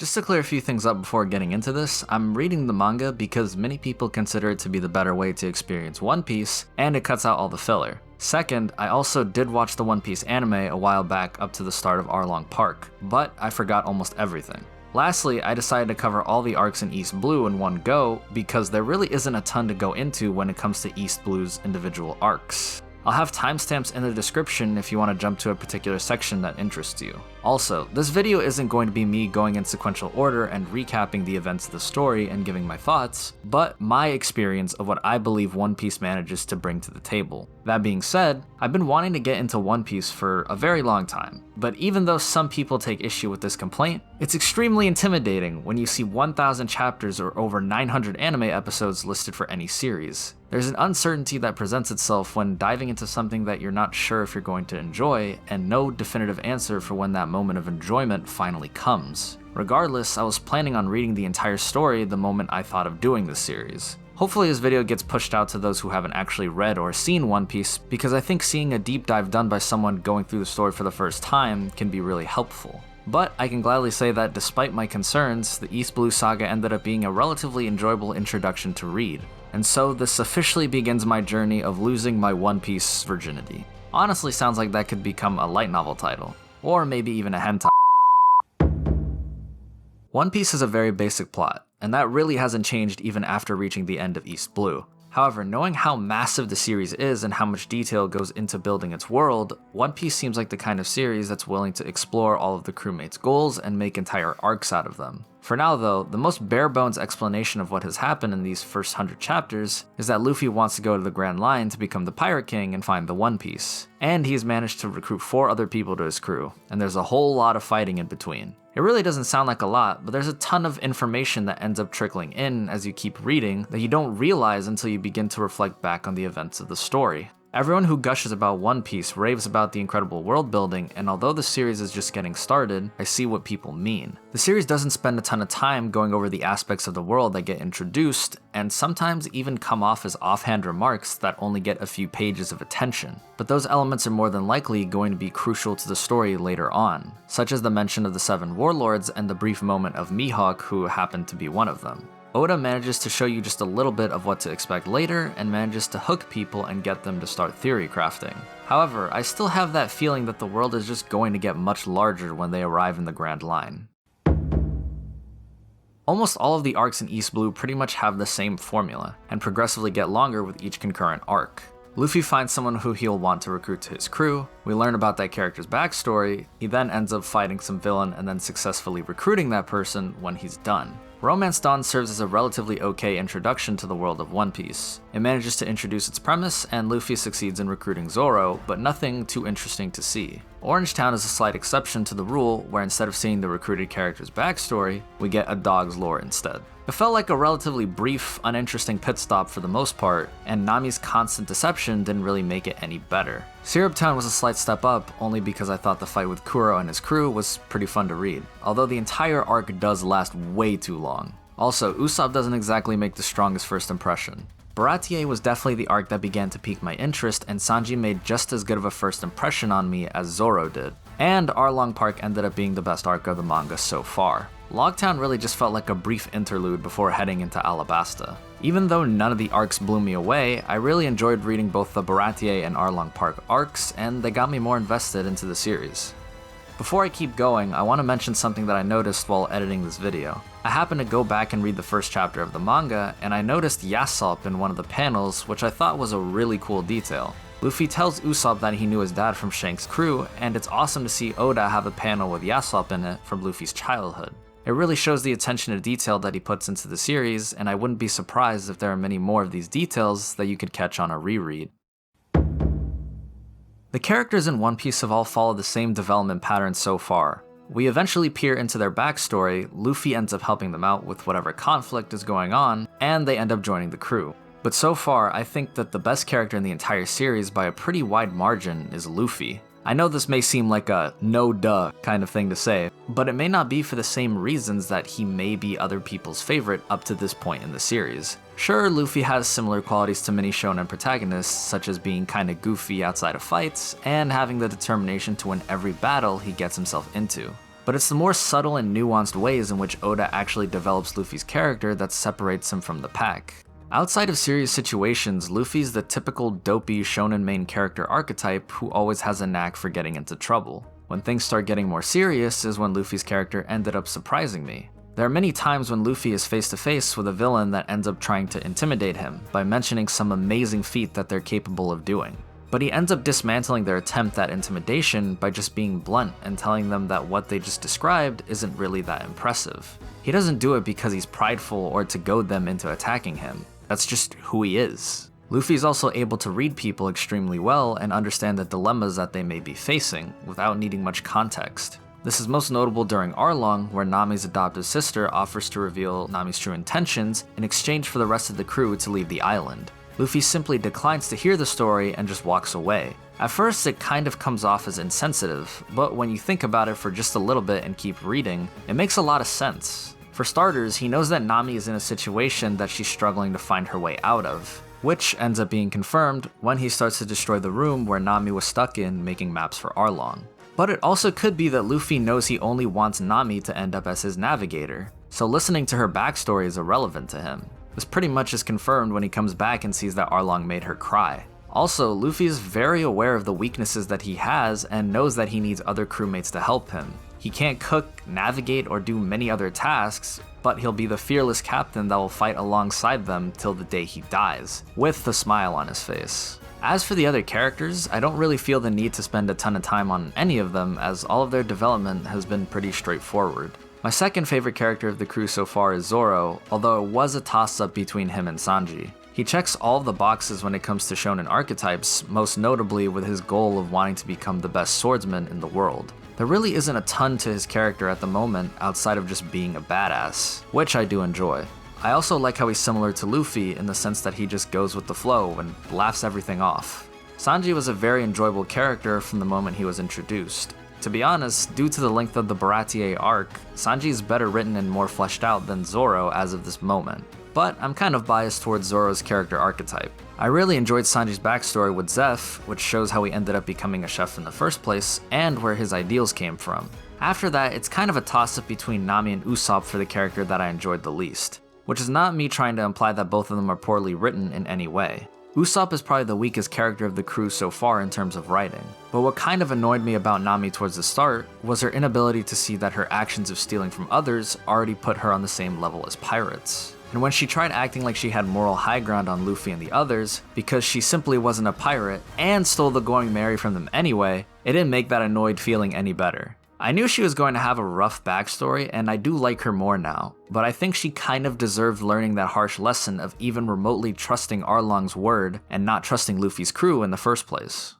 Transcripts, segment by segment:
Just to clear a few things up before getting into this, I'm reading the manga because many people consider it to be the better way to experience One Piece, and it cuts out all the filler. Second, I also did watch the One Piece anime a while back up to the start of Arlong Park, but I forgot almost everything. Lastly, I decided to cover all the arcs in East Blue in one go because there really isn't a ton to go into when it comes to East Blue's individual arcs. I'll have timestamps in the description if you want to jump to a particular section that interests you. Also, this video isn't going to be me going in sequential order and recapping the events of the story and giving my thoughts, but my experience of what I believe One Piece manages to bring to the table. That being said, I've been wanting to get into One Piece for a very long time, but even though some people take issue with this complaint, it's extremely intimidating when you see 1,000 chapters or over 900 anime episodes listed for any series. There's an uncertainty that presents itself when diving into something that you're not sure if you're going to enjoy, and no definitive answer for when that moment of enjoyment finally comes. Regardless, I was planning on reading the entire story the moment I thought of doing this series. Hopefully this video gets pushed out to those who haven't actually read or seen One Piece, because I think seeing a deep dive done by someone going through the story for the first time can be really helpful. But I can gladly say that despite my concerns, the East Blue Saga ended up being a relatively enjoyable introduction to read. And so this officially begins my journey of losing my One Piece virginity. Honestly, sounds like that could become a light novel title, or maybe even a hentai. One Piece is a very basic plot, and that really hasn't changed even after reaching the end of East Blue. However, knowing how massive the series is and how much detail goes into building its world, One Piece seems like the kind of series that's willing to explore all of the crewmates' goals and make entire arcs out of them. For now though, the most bare bones explanation of what has happened in these first 100 chapters is that Luffy wants to go to the Grand Line to become the Pirate King and find the One Piece. And he's managed to recruit 4 other people to his crew, and there's a whole lot of fighting in between. It really doesn't sound like a lot, but there's a ton of information that ends up trickling in as you keep reading that you don't realize until you begin to reflect back on the events of the story. Everyone who gushes about One Piece raves about the incredible world building, and although the series is just getting started, I see what people mean. The series doesn't spend a ton of time going over the aspects of the world that get introduced, and sometimes even come off as offhand remarks that only get a few pages of attention. But those elements are more than likely going to be crucial to the story later on, such as the mention of the 7 warlords and the brief moment of Mihawk, who happened to be one of them. Oda manages to show you just a little bit of what to expect later, and manages to hook people and get them to start theory crafting. However, I still have that feeling that the world is just going to get much larger when they arrive in the Grand Line. Almost all of the arcs in East Blue pretty much have the same formula, and progressively get longer with each concurrent arc. Luffy finds someone who he'll want to recruit to his crew, we learn about that character's backstory, he then ends up fighting some villain and then successfully recruiting that person when he's done. Romance Dawn serves as a relatively okay introduction to the world of One Piece. It manages to introduce its premise, and Luffy succeeds in recruiting Zoro, but nothing too interesting to see. Orange Town is a slight exception to the rule, where instead of seeing the recruited character's backstory, we get a dog's lore instead. It felt like a relatively brief, uninteresting pit stop for the most part, and Nami's constant deception didn't really make it any better. Syrup Town was a slight step up, only because I thought the fight with Kuro and his crew was pretty fun to read, although the entire arc does last way too long. Also, Usopp doesn't exactly make the strongest first impression. Baratier was definitely the arc that began to pique my interest, and Sanji made just as good of a first impression on me as Zoro did. And Arlong Park ended up being the best arc of the manga so far. Logtown really just felt like a brief interlude before heading into Alabasta. Even though none of the arcs blew me away, I really enjoyed reading both the Baratier and Arlong Park arcs, and they got me more invested into the series. Before I keep going, I want to mention something that I noticed while editing this video. I happened to go back and read the first chapter of the manga, and I noticed Yasopp in one of the panels, which I thought was a really cool detail. Luffy tells Usopp that he knew his dad from Shanks' crew, and it's awesome to see Oda have a panel with Yasopp in it from Luffy's childhood. It really shows the attention to detail that he puts into the series, and I wouldn't be surprised if there are many more of these details that you could catch on a reread. The characters in One Piece have all followed the same development pattern so far. We eventually peer into their backstory, Luffy ends up helping them out with whatever conflict is going on, and they end up joining the crew. But so far, I think that the best character in the entire series by a pretty wide margin is Luffy. I know this may seem like a no-duh kind of thing to say, but it may not be for the same reasons that he may be other people's favorite up to this point in the series. Sure, Luffy has similar qualities to many shonen protagonists, such as being kinda goofy outside of fights, and having the determination to win every battle he gets himself into. but it's the more subtle and nuanced ways in which Oda actually develops Luffy's character that separates him from the pack. Outside of serious situations, Luffy's the typical dopey shonen main character archetype who always has a knack for getting into trouble. When things start getting more serious is when Luffy's character ended up surprising me. There are many times when Luffy is face to face with a villain that ends up trying to intimidate him by mentioning some amazing feat that they're capable of doing. But he ends up dismantling their attempt at intimidation by just being blunt and telling them that what they just described isn't really that impressive. He doesn't do it because he's prideful or to goad them into attacking him. That's just who he is. Luffy is also able to read people extremely well and understand the dilemmas that they may be facing without needing much context. This is most notable during Arlong, where Nami's adoptive sister offers to reveal Nami's true intentions in exchange for the rest of the crew to leave the island. Luffy simply declines to hear the story and just walks away. At first, it kind of comes off as insensitive, but when you think about it for just a little bit and keep reading, it makes a lot of sense. For starters, he knows that Nami is in a situation that she's struggling to find her way out of, which ends up being confirmed when he starts to destroy the room where Nami was stuck in making maps for Arlong. But it also could be that Luffy knows he only wants Nami to end up as his navigator, so listening to her backstory is irrelevant to him. This pretty much is confirmed when he comes back and sees that Arlong made her cry. Also, Luffy is very aware of the weaknesses that he has and knows that he needs other crewmates to help him. He can't cook, navigate, or do many other tasks, but he'll be the fearless captain that will fight alongside them till the day he dies, with a smile on his face. As for the other characters, I don't really feel the need to spend a ton of time on any of them, as all of their development has been pretty straightforward. My second favorite character of the crew so far is Zoro, although it was a toss-up between him and Sanji. He checks all of the boxes when it comes to shonen archetypes, most notably with his goal of wanting to become the best swordsman in the world. There really isn't a ton to his character at the moment outside of just being a badass, which I do enjoy. I also like how he's similar to Luffy in the sense that he just goes with the flow and laughs everything off. Sanji was a very enjoyable character from the moment he was introduced. To be honest, due to the length of the Baratier arc, Sanji is better written and more fleshed out than Zoro as of this moment. But I'm kind of biased towards Zoro's character archetype. I really enjoyed Sanji's backstory with Zeph, which shows how he ended up becoming a chef in the first place, and where his ideals came from. After that, it's kind of a toss-up between Nami and Usopp for the character that I enjoyed the least. Which is not me trying to imply that both of them are poorly written in any way. Usopp is probably the weakest character of the crew so far in terms of writing, but what kind of annoyed me about Nami towards the start was her inability to see that her actions of stealing from others already put her on the same level as pirates. And when she tried acting like she had moral high ground on Luffy and the others, because she simply wasn't a pirate and stole the Going Merry from them anyway, it didn't make that annoyed feeling any better. I knew she was going to have a rough backstory, and I do like her more now, but I think she kind of deserved learning that harsh lesson of even remotely trusting Arlong's word and not trusting Luffy's crew in the first place.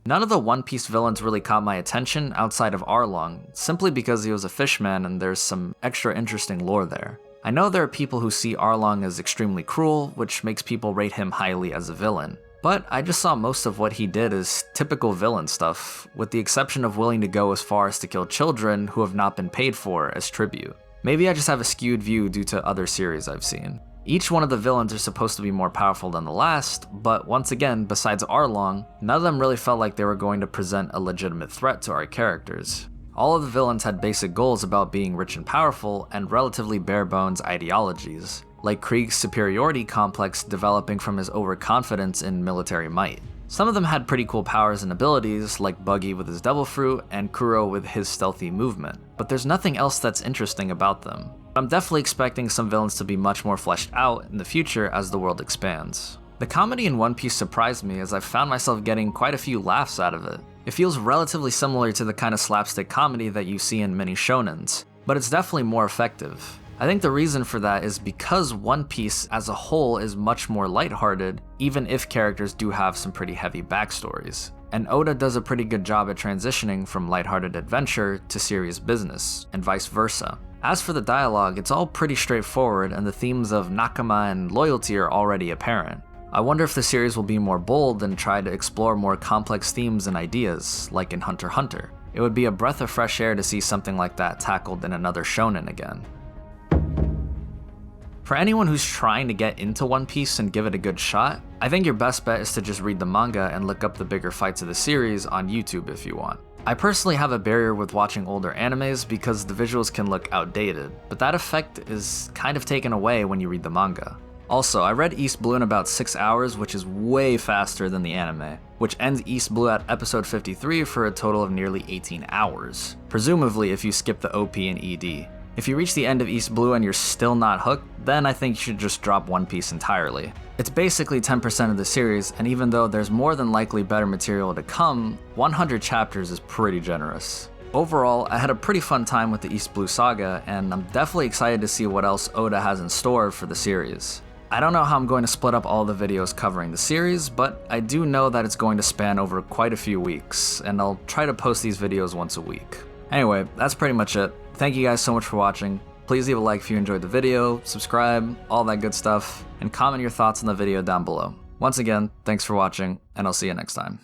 None of the One Piece villains really caught my attention outside of Arlong, simply because he was a fishman and there's some extra interesting lore there. I know there are people who see Arlong as extremely cruel, which makes people rate him highly as a villain. But I just saw most of what he did as typical villain stuff, with the exception of willing to go as far as to kill children who have not been paid for as tribute. Maybe I just have a skewed view due to other series I've seen. Each one of the villains are supposed to be more powerful than the last, but once again, besides Arlong, none of them really felt like they were going to present a legitimate threat to our characters. All of the villains had basic goals about being rich and powerful and relatively bare-bones ideologies, like Krieg's superiority complex developing from his overconfidence in military might. Some of them had pretty cool powers and abilities, like Buggy with his Devil Fruit and Kuro with his stealthy movement, but there's nothing else that's interesting about them. I'm definitely expecting some villains to be much more fleshed out in the future as the world expands. The comedy in One Piece surprised me as I found myself getting quite a few laughs out of it. It feels relatively similar to the kind of slapstick comedy that you see in many shonens, but it's definitely more effective. I think the reason for that is because One Piece as a whole is much more lighthearted, even if characters do have some pretty heavy backstories. And Oda does a pretty good job at transitioning from lighthearted adventure to serious business, and vice versa. As for the dialogue, it's all pretty straightforward and the themes of nakama and loyalty are already apparent. I wonder if the series will be more bold and try to explore more complex themes and ideas, like in Hunter x Hunter. It would be a breath of fresh air to see something like that tackled in another shonen again. For anyone who's trying to get into One Piece and give it a good shot, I think your best bet is to just read the manga and look up the bigger fights of the series on YouTube if you want. I personally have a barrier with watching older animes because the visuals can look outdated, but that effect is kind of taken away when you read the manga. Also, I read East Blue in about 6 hours, which is way faster than the anime, which ends East Blue at episode 53 for a total of nearly 18 hours, presumably if you skip the OP and ED. If you reach the end of East Blue and you're still not hooked, then I think you should just drop One Piece entirely. It's basically 10% of the series, and even though there's more than likely better material to come, 100 chapters is pretty generous. Overall, I had a pretty fun time with the East Blue saga, and I'm definitely excited to see what else Oda has in store for the series. I don't know how I'm going to split up all the videos covering the series, but I do know that it's going to span over quite a few weeks, and I'll try to post these videos once a week. Anyway, that's pretty much it. Thank you guys so much for watching. Please leave a like if you enjoyed the video, subscribe, all that good stuff, and comment your thoughts on the video down below. Once again, thanks for watching, and I'll see you next time.